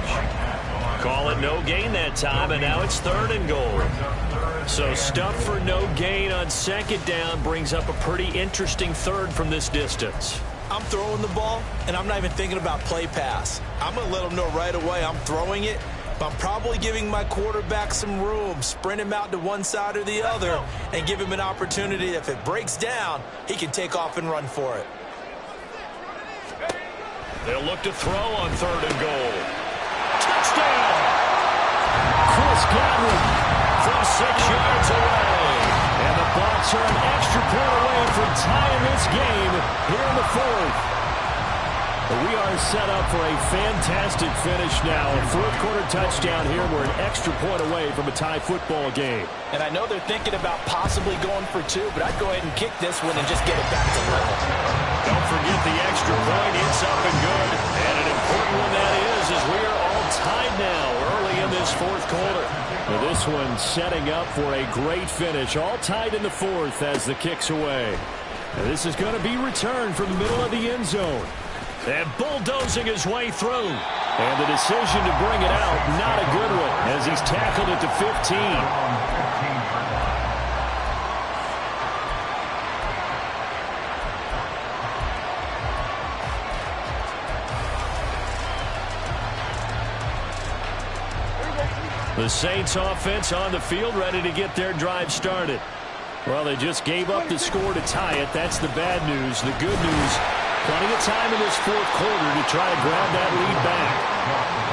Call it no gain that time, and now it's 3rd and goal. So stuff for no gain on second down brings up a pretty interesting 3rd from this distance. I'm throwing the ball, and I'm not even thinking about play pass. I'm going to let him know right away I'm throwing it, but I'm probably giving my quarterback some room, sprint him out to one side or the other, and give him an opportunity. If it breaks down, he can take off and run for it. They'll look to throw on 3rd and goal. Touchdown! Chris Godwin from 6 yards away. And the Bucs are an extra point away from tying this game here in the 4th. We are set up for a fantastic finish now. A 4th quarter touchdown here. We're an extra point away from a tie football game. And I know they're thinking about possibly going for 2, but I'd go ahead and kick this one and just get it back to level. Don't forget the extra point. It's up and good. And an important one that is, as we are all tied now early in this 4th quarter. Well, this one setting up for a great finish. All tied in the 4th as the kick's away. And this is going to be returned from the middle of the end zone. And bulldozing his way through. And the decision to bring it out, not a good one, as he's tackled it to 15. The Saints offense on the field, ready to get their drive started. Well, they just gave up the score to tie it. That's the bad news. The good news, plenty of time in this 4th quarter to try to grab that lead back.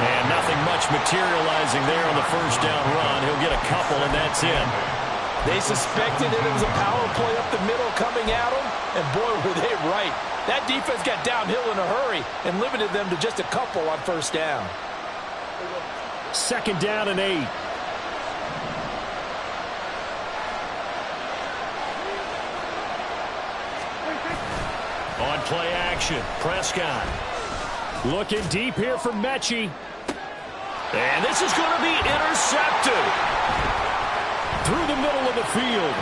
And nothing much materializing there on the first down run. He'll get a couple, and that's it. They suspected it was a power play up the middle coming at them, and boy, were they right. That defense got downhill in a hurry and limited them to just a couple on first down. 2nd down and 8. On play action, Prescott. Looking deep here for Mechie. And this is going to be intercepted. Through the middle of the field.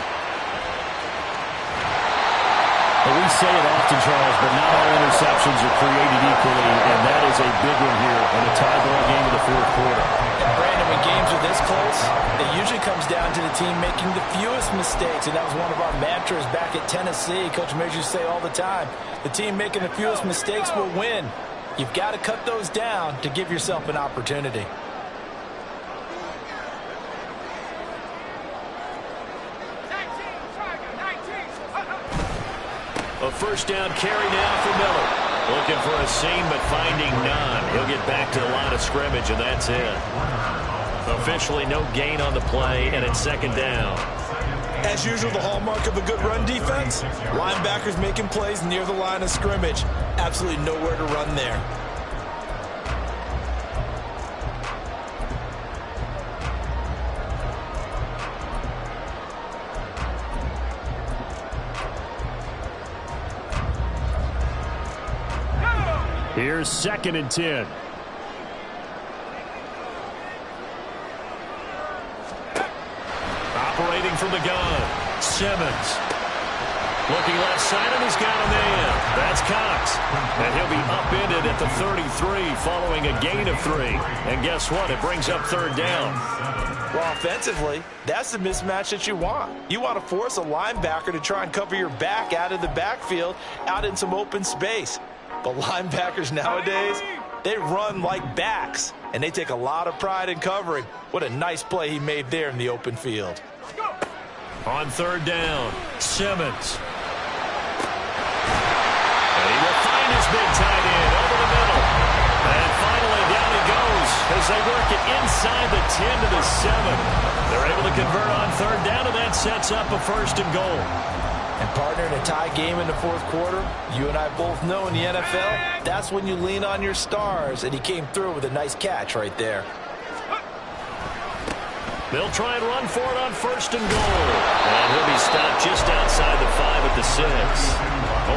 Well, we say it often, Charles, but not all interceptions are created equally, and that is a big one here in a tie ball game in the 4th quarter. And Brandon, when games are this close, it usually comes down to the team making the fewest mistakes, and that was one of our mantras back at Tennessee. Coach Mears used to say all the time, the team making the fewest mistakes will win. You've got to cut those down to give yourself an opportunity. A first down carry now for Miller. Looking for a seam, but finding none. He'll get back to the line of scrimmage, and that's it. Officially no gain on the play, and it's 2nd down. As usual, the hallmark of a good run defense, linebackers making plays near the line of scrimmage. Absolutely nowhere to run there. Here's 2nd and 10. Operating from the gun, Simmons. Looking left side, and he's got a man. That's Cox. And he'll be upended at the 33 following a gain of 3. And guess what? It brings up 3rd down. Well, offensively, that's the mismatch that you want. You want to force a linebacker to try and cover your back out of the backfield, out in some open space. But linebackers nowadays, they run like backs, and they take a lot of pride in covering. What a nice play he made there in the open field. On 3rd down, Simmons. And he will find his big tight end over the middle. And finally, down he goes as they work it inside the 10 to the 7. They're able to convert on 3rd down, and that sets up a 1st and goal. And partner, in a tie game in the 4th quarter, you and I both know in the NFL, that's when you lean on your stars, and he came through with a nice catch right there. They'll try and run for it on 1st and goal. And he'll be stopped just outside the 5 at the 6.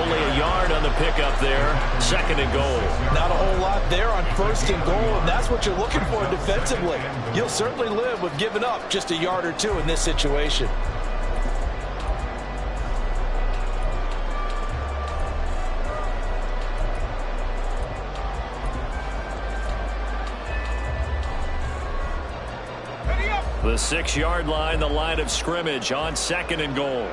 Only a yard on the pickup there. 2nd and goal. Not a whole lot there on 1st and goal, and that's what you're looking for defensively. You'll certainly live with giving up just a yard or 2 in this situation. The 6-yard line, the line of scrimmage on 2nd and goal.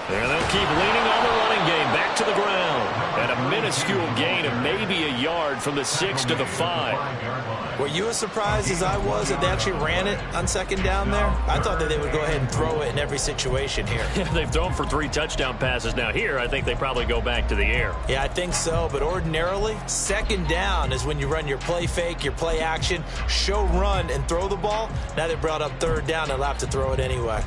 And they'll keep leaning on the running game. Back to the ground. And a minuscule gain of maybe a yard from the 6 to the 5. Were you as surprised as I was that they actually ran it on 2nd down there? I thought that they would go ahead and throw it in every situation here. Yeah, they've thrown for 3 touchdown passes. Now here, I think they probably go back to the air. Yeah, I think so. But ordinarily, 2nd down is when you run your play fake, your play action, show run, and throw the ball. Now they brought up 3rd down. They'll have to throw it anyway.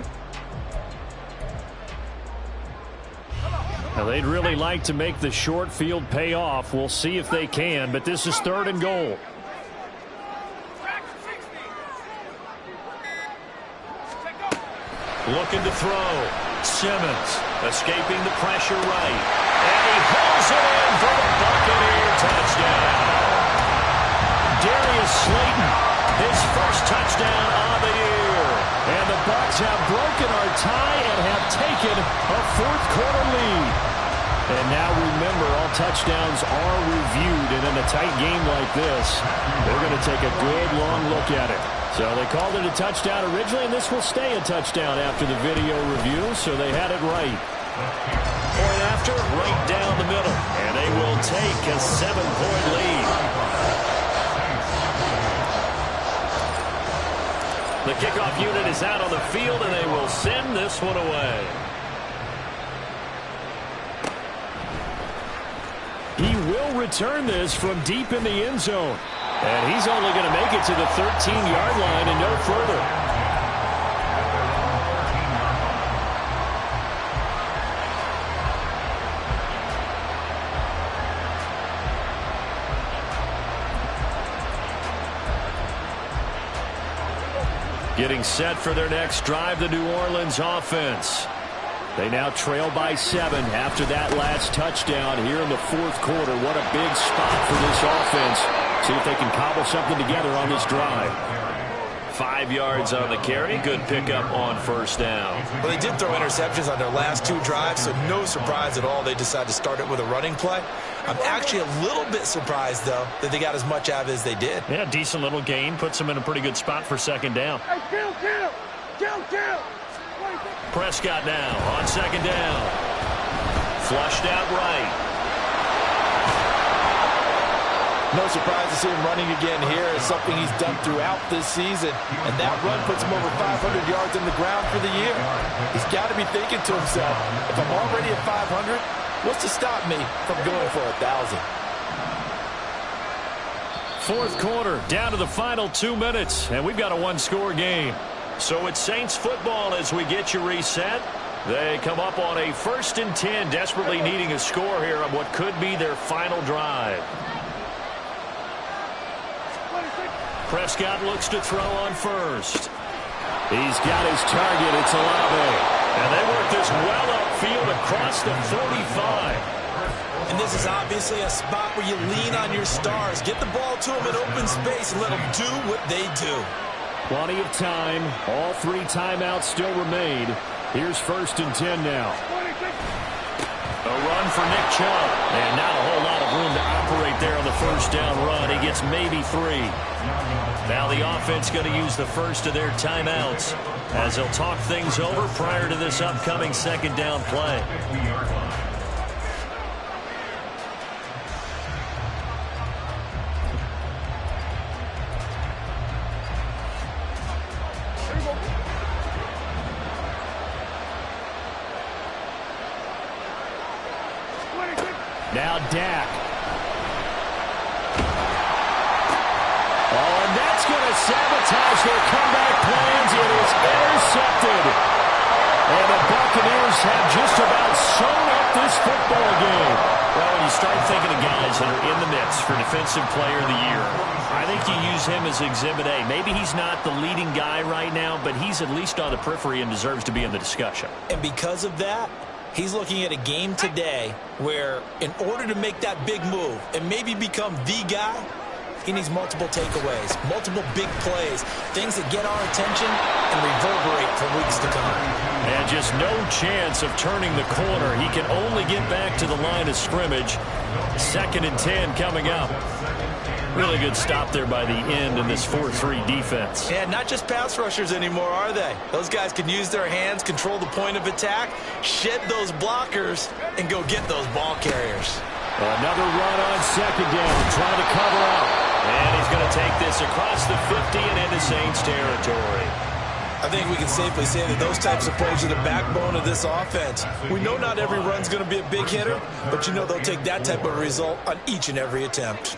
Now, they'd really like to make the short field pay off. We'll see if they can, but this is 3rd and goal. Looking to throw. Simmons escaping the pressure right. And he pulls it in for the Buccaneer touchdown. Darius Slayton, his first touchdown on the year. And the Bucs have broken our tie and have taken a 4th quarter lead. And now remember, all touchdowns are reviewed, and in a tight game like this, they're going to take a good long look at it. So they called it a touchdown originally, and this will stay a touchdown after the video review, so they had it right. Point after, right down the middle, and they will take a 7-point lead. The kickoff unit is out on the field, and they will send this one away. He will return this from deep in the end zone. And he's only going to make it to the 13-yard line and no further. Getting set for their next drive, the New Orleans offense. They now trail by 7 after that last touchdown here in the 4th quarter. What a big spot for this offense. See if they can cobble something together on this drive. 5 yards on the carry. Good pickup on 1st down. Well, they did throw interceptions on their last 2 drives, so no surprise at all they decided to start it with a running play. I'm actually a little bit surprised, though, that they got as much out of it as they did. Yeah, decent little gain. Puts them in a pretty good spot for 2nd down. Hey, kill! Prescott now on 2nd down. Flushed out right. No surprise to see him running again here. It's something he's done throughout this season. And that run puts him over 500 yards on the ground for the year. He's got to be thinking to himself, if I'm already at 500, what's to stop me from going for 1,000? 4th quarter, down to the final 2 minutes, and we've got a 1-score game. So it's Saints football as we get you reset. They come up on a 1st and 10, desperately needing a score here on what could be their final drive. Prescott looks to throw on 1st. He's got his target. It's Olave. And they work this well upfield across the 45. And this is obviously a spot where you lean on your stars. Get the ball to them in open space and let them do what they do. Plenty of time. All 3 timeouts still remain. Here's 1st and 10 now. A run for Nick Chubb. And not a whole lot of room to operate there on the 1st down run. He gets maybe 3. Now the offense going to use the first of their timeouts as they'll talk things over prior to this upcoming 2nd down play. Now Dak. Oh, and that's going to sabotage their comeback plans. It is intercepted. And the Buccaneers have just about sewn up this football game. Well, when you start thinking of guys that are in the mix, gets for Defensive Player of the Year. I think you use him as Exhibit A. Maybe he's not the leading guy right now, but he's at least on the periphery and deserves to be in the discussion. And because of that, he's looking at a game today where in order to make that big move and maybe become the guy, he needs multiple takeaways, multiple big plays, things that get our attention and reverberate for weeks to come. And just no chance of turning the corner. He can only get back to the line of scrimmage. 2nd and 10 coming up. Really good stop there by the end in this 4-3 defense. Yeah, not just pass rushers anymore, are they? Those guys can use their hands, control the point of attack, shed those blockers, and go get those ball carriers. Another run on 2nd down, trying to cover up. And he's going to take this across the 50 and into Saints territory. I think we can safely say that those types of plays are the backbone of this offense. We know not every run's going to be a big hitter, but you know they'll take that type of result on each and every attempt.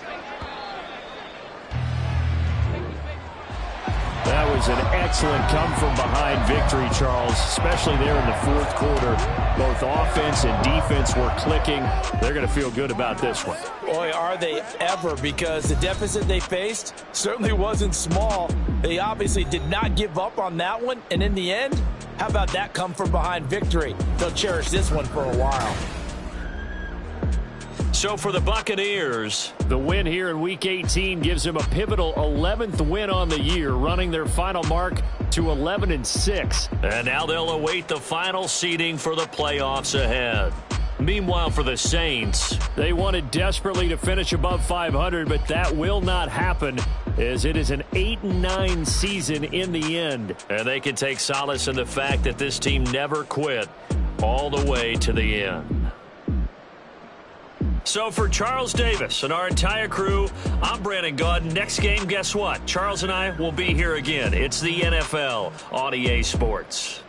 That was an excellent come-from-behind victory, Charles, especially there in the 4th quarter. Both offense and defense were clicking. They're going to feel good about this one. Boy, are they ever, because the deficit they faced certainly wasn't small. They obviously did not give up on that one, and in the end, how about that come-from-behind victory? They'll cherish this one for a while. So for the Buccaneers, the win here in Week 18 gives them a pivotal 11th win on the year, running their final mark to 11-6. And now they'll await the final seeding for the playoffs ahead. Meanwhile, for the Saints, they wanted desperately to finish above 500, but that will not happen, as it is an 8-9 season in the end. And they can take solace in the fact that this team never quit all the way to the end. So for Charles Davis and our entire crew, I'm Brandon Gaudin. Next game, guess what? Charles and I will be here again. It's the NFL on EA Sports.